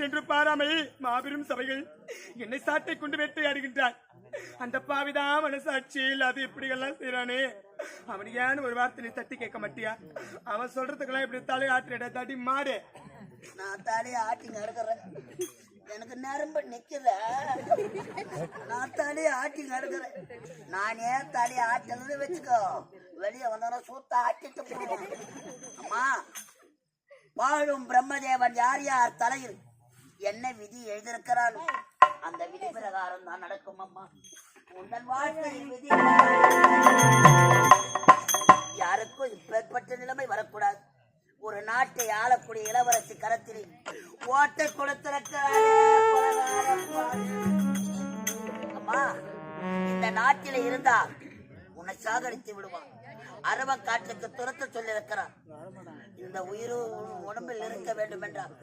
சென்று பாராமல் மாபெரும் சபைகள் என்னை சாட்டை கொண்டு வேட்டையாடுகின்றான். அந்த பாவிதான் மனசாட்சியில் அது இப்படியெல்லாம் செய்யறானே, அவனுக்கு ஏன்னு ஒரு வார்த்தை நீ தட்டி கேட்க மாட்டியா? அவன் சொல்றதுக்கெல்லாம் இப்படி தலை ஆட்டுற தட்டி மாடு. நான் தலையை ஆட்டிங்க எடுக்கிறேன், எனக்கு நரம்பு நிக்கல. நான் தலையை ஆட்டிங்க எடுக்கிறேன். நானே தலையை ஆட்டணும்னு வச்சுக்கோ, வெளியே வந்தாலும் சூத்த ஆட்டிட்டு போவோம். அம்மா, வாழும் பிரம்மதேவன் யார் யார் தலையில் என்ன விதி எழுதியிருக்கிறாள் அந்த விதி பிரகாரம் தான் நடக்கும். அம்மா, உங்கள் வாழ்க்கையில் விதி யாருக்கும் இப்பேற்பட்ட நிலைமை வரக்கூடாது. ஒரு நாட்டை ஆளக்கூடிய இளவரசி கரத்திலே ஓட்டை கொடுத்திருக்கிறார். அம்மா, இந்த நாட்டில இருந்தா உன்னை சாகடித்து விடுவான். அரவ காற்றுக்கு துரத்த சொல்லியிருக்கிறார். இந்த உயிரும் உடம்பில் இருக்க வேண்டும் என்றால்